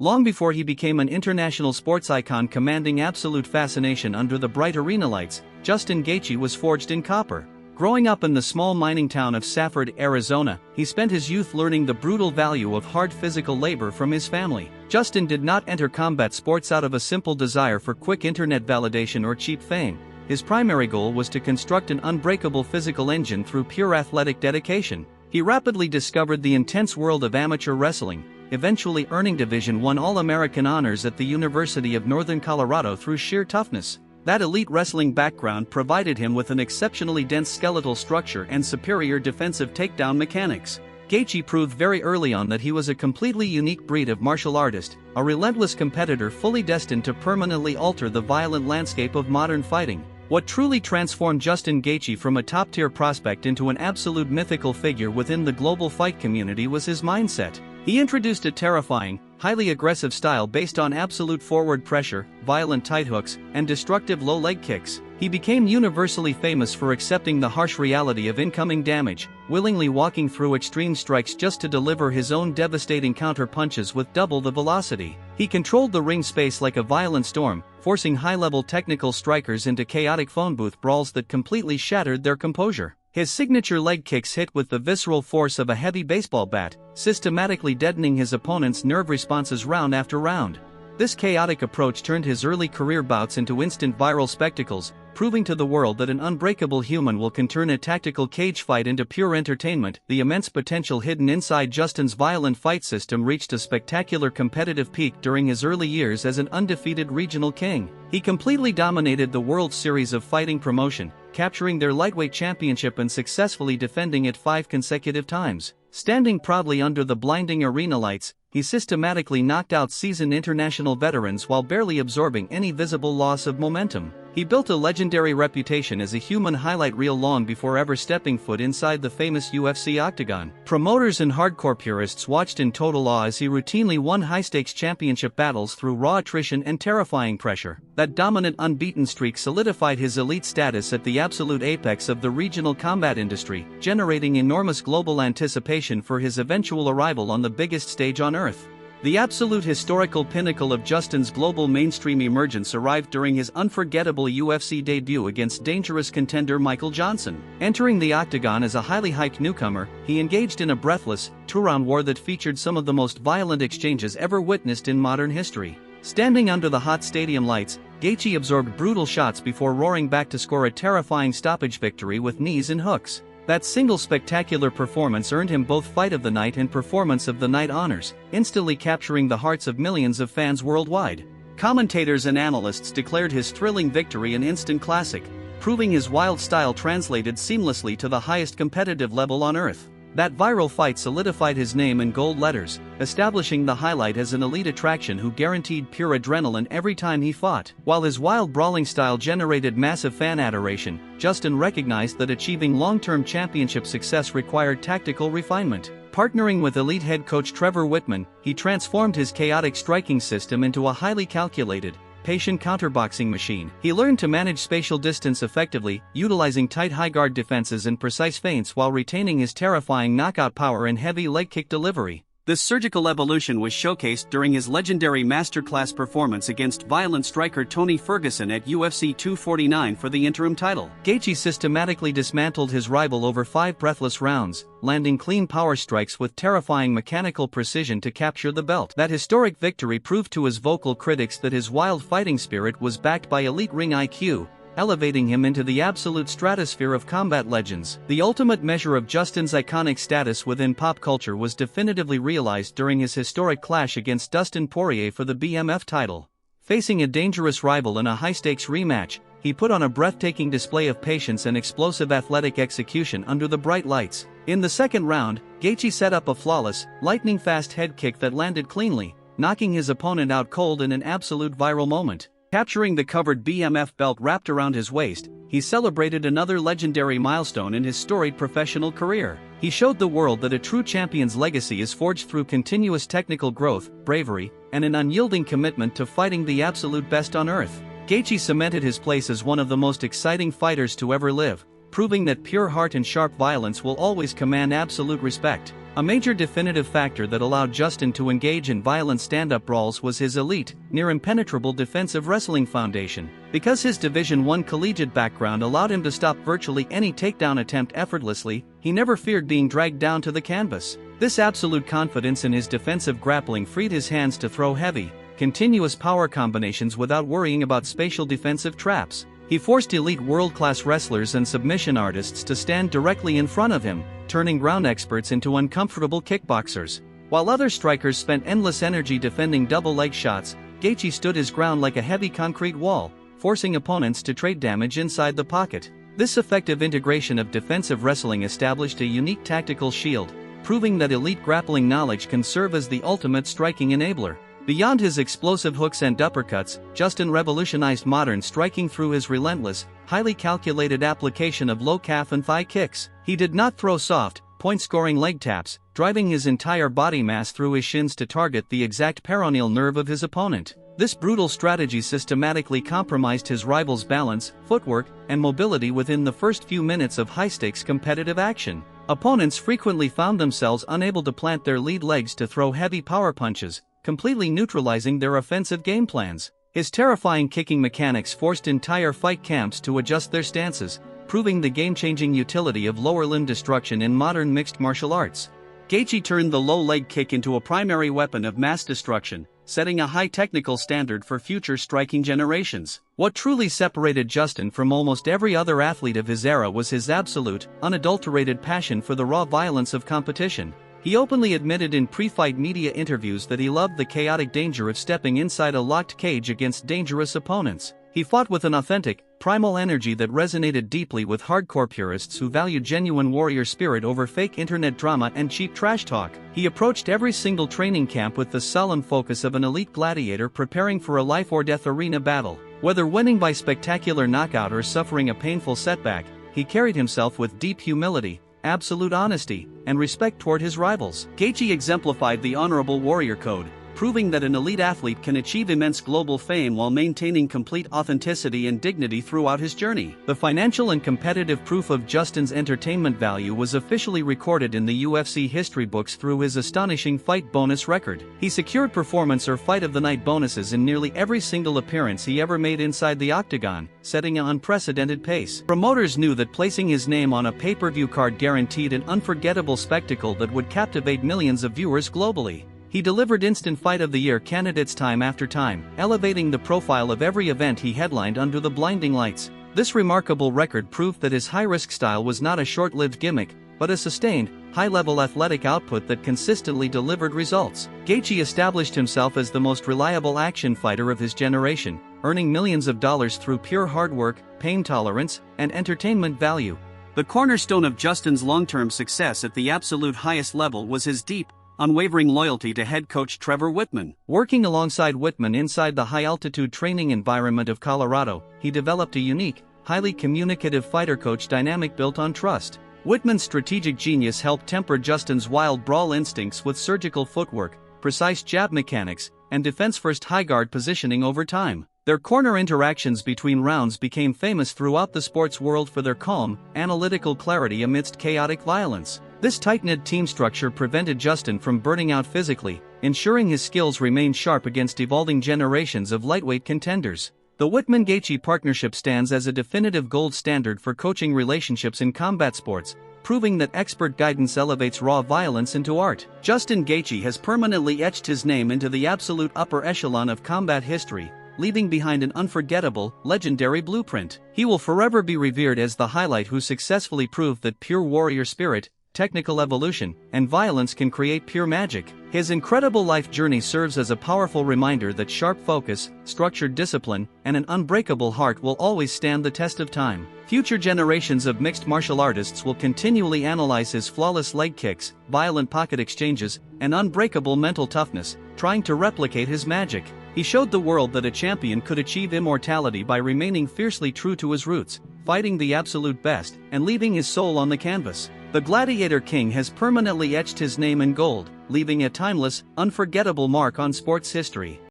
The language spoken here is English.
Long before he became an international sports icon commanding absolute fascination under the bright arena lights, Justin Gaethje was forged in copper. Growing up in the small mining town of Safford, Arizona, he spent his youth learning the brutal value of hard physical labor from his family. Justin did not enter combat sports out of a simple desire for quick internet validation or cheap fame. His primary goal was to construct an unbreakable physical engine through pure athletic dedication. He rapidly discovered the intense world of amateur wrestling, eventually earning Division I All-American honors at the University of Northern Colorado through sheer toughness. That elite wrestling background provided him with an exceptionally dense skeletal structure and superior defensive takedown mechanics. Gaethje proved very early on that he was a completely unique breed of martial artist, a relentless competitor fully destined to permanently alter the violent landscape of modern fighting. What truly transformed Justin Gaethje from a top-tier prospect into an absolute mythical figure within the global fight community was his mindset. He introduced a terrifying, highly aggressive style based on absolute forward pressure, violent tight hooks, and destructive low leg kicks. He became universally famous for accepting the harsh reality of incoming damage, willingly walking through extreme strikes just to deliver his own devastating counter-punches with double the velocity. He controlled the ring space like a violent storm, forcing high-level technical strikers into chaotic phone booth brawls that completely shattered their composure. His signature leg kicks hit with the visceral force of a heavy baseball bat, systematically deadening his opponent's nerve responses round after round. This chaotic approach turned his early career bouts into instant viral spectacles, proving to the world that an unbreakable human can turn a tactical cage fight into pure entertainment. The immense potential hidden inside Justin's violent fight system reached a spectacular competitive peak during his early years as an undefeated regional king. He completely dominated the World Series of Fighting promotion, capturing their lightweight championship and successfully defending it 5 consecutive times. Standing proudly under the blinding arena lights, he systematically knocked out seasoned international veterans while barely absorbing any visible loss of momentum. He built a legendary reputation as a human highlight reel long before ever stepping foot inside the famous UFC Octagon. Promoters and hardcore purists watched in total awe as he routinely won high-stakes championship battles through raw attrition and terrifying pressure. That dominant unbeaten streak solidified his elite status at the absolute apex of the regional combat industry, generating enormous global anticipation for his eventual arrival on the biggest stage on earth. The absolute historical pinnacle of Justin's global mainstream emergence arrived during his unforgettable UFC debut against dangerous contender Michael Johnson. Entering the Octagon as a highly hyped newcomer, he engaged in a breathless, two-round war that featured some of the most violent exchanges ever witnessed in modern history. Standing under the hot stadium lights, Gaethje absorbed brutal shots before roaring back to score a terrifying stoppage victory with knees and hooks. That single spectacular performance earned him both Fight of the Night and Performance of the Night honors, instantly capturing the hearts of millions of fans worldwide. Commentators and analysts declared his thrilling victory an instant classic, proving his wild style translated seamlessly to the highest competitive level on earth. That viral fight solidified his name in gold letters, establishing the highlight as an elite attraction who guaranteed pure adrenaline every time he fought. While his wild brawling style generated massive fan adoration, Justin recognized that achieving long-term championship success required tactical refinement. Partnering with elite head coach Trevor Whitman, he transformed his chaotic striking system into a highly calculated, patient counterboxing machine. He learned to manage spatial distance effectively, utilizing tight high-guard defenses and precise feints while retaining his terrifying knockout power and heavy leg kick delivery. This surgical evolution was showcased during his legendary masterclass performance against violent striker Tony Ferguson at UFC 249 for the interim title. Gaethje systematically dismantled his rival over 5 breathless rounds, landing clean power strikes with terrifying mechanical precision to capture the belt. That historic victory proved to his vocal critics that his wild fighting spirit was backed by elite ring IQ, elevating him into the absolute stratosphere of combat legends. The ultimate measure of Justin's iconic status within pop culture was definitively realized during his historic clash against Dustin Poirier for the BMF title. Facing a dangerous rival in a high-stakes rematch, he put on a breathtaking display of patience and explosive athletic execution under the bright lights. In the second round, Gaethje set up a flawless, lightning-fast head kick that landed cleanly, knocking his opponent out cold in an absolute viral moment. Capturing the covered BMF belt wrapped around his waist, he celebrated another legendary milestone in his storied professional career. He showed the world that a true champion's legacy is forged through continuous technical growth, bravery, and an unyielding commitment to fighting the absolute best on earth. Gaethje cemented his place as one of the most exciting fighters to ever live, proving that pure heart and sharp violence will always command absolute respect. A major definitive factor that allowed Justin to engage in violent stand-up brawls was his elite, near-impenetrable defensive wrestling foundation. Because his Division I collegiate background allowed him to stop virtually any takedown attempt effortlessly, he never feared being dragged down to the canvas. This absolute confidence in his defensive grappling freed his hands to throw heavy, continuous power combinations without worrying about spatial defensive traps. He forced elite world-class wrestlers and submission artists to stand directly in front of him, turning ground experts into uncomfortable kickboxers. While other strikers spent endless energy defending double leg shots, Gaethje stood his ground like a heavy concrete wall, forcing opponents to trade damage inside the pocket. This effective integration of defensive wrestling established a unique tactical shield, proving that elite grappling knowledge can serve as the ultimate striking enabler. Beyond his explosive hooks and uppercuts, Justin revolutionized modern striking through his relentless, highly calculated application of low calf and thigh kicks. He did not throw soft, point-scoring leg taps, driving his entire body mass through his shins to target the exact peroneal nerve of his opponent. This brutal strategy systematically compromised his rival's balance, footwork, and mobility within the first few minutes of high-stakes competitive action. Opponents frequently found themselves unable to plant their lead legs to throw heavy power punches, completely neutralizing their offensive game plans. His terrifying kicking mechanics forced entire fight camps to adjust their stances, proving the game-changing utility of lower limb destruction in modern mixed martial arts. Gaethje turned the low leg kick into a primary weapon of mass destruction, setting a high technical standard for future striking generations. What truly separated Justin from almost every other athlete of his era was his absolute, unadulterated passion for the raw violence of competition. He openly admitted in pre-fight media interviews that he loved the chaotic danger of stepping inside a locked cage against dangerous opponents. He fought with an authentic, primal energy that resonated deeply with hardcore purists who valued genuine warrior spirit over fake internet drama and cheap trash talk. He approached every single training camp with the solemn focus of an elite gladiator preparing for a life-or-death arena battle. Whether winning by spectacular knockout or suffering a painful setback, he carried himself with deep humility, absolute honesty, and respect toward his rivals. Gaethje exemplified the honorable warrior code, proving that an elite athlete can achieve immense global fame while maintaining complete authenticity and dignity throughout his journey. The financial and competitive proof of Justin's entertainment value was officially recorded in the UFC history books through his astonishing fight bonus record. He secured performance or fight of the night bonuses in nearly every single appearance he ever made inside the Octagon, setting an unprecedented pace. Promoters knew that placing his name on a pay-per-view card guaranteed an unforgettable spectacle that would captivate millions of viewers globally. He delivered instant Fight of the Year candidates time after time, elevating the profile of every event he headlined under the blinding lights. This remarkable record proved that his high-risk style was not a short-lived gimmick, but a sustained, high-level athletic output that consistently delivered results. Gaethje established himself as the most reliable action fighter of his generation, earning millions of dollars through pure hard work, pain tolerance, and entertainment value. The cornerstone of Justin's long-term success at the absolute highest level was his deep, unwavering loyalty to head coach Trevor Wittman. Working alongside Wittman inside the high-altitude training environment of Colorado, he developed a unique, highly communicative fighter-coach dynamic built on trust. Wittman's strategic genius helped temper Justin's wild brawl instincts with surgical footwork, precise jab mechanics, and defense-first high-guard positioning over time. Their corner interactions between rounds became famous throughout the sports world for their calm, analytical clarity amidst chaotic violence. This tight-knit team structure prevented Justin from burning out physically, ensuring his skills remained sharp against evolving generations of lightweight contenders. The Wittman-Gaethje partnership stands as a definitive gold standard for coaching relationships in combat sports, proving that expert guidance elevates raw violence into art. Justin Gaethje has permanently etched his name into the absolute upper echelon of combat history, leaving behind an unforgettable, legendary blueprint. He will forever be revered as the highlight who successfully proved that pure warrior spirit, technical evolution, and violence can create pure magic. His incredible life journey serves as a powerful reminder that sharp focus, structured discipline, and an unbreakable heart will always stand the test of time. Future generations of mixed martial artists will continually analyze his flawless leg kicks, violent pocket exchanges, and unbreakable mental toughness, trying to replicate his magic. He showed the world that a champion could achieve immortality by remaining fiercely true to his roots, fighting the absolute best, and leaving his soul on the canvas. The Gladiator King has permanently etched his name in gold, leaving a timeless, unforgettable mark on sports history.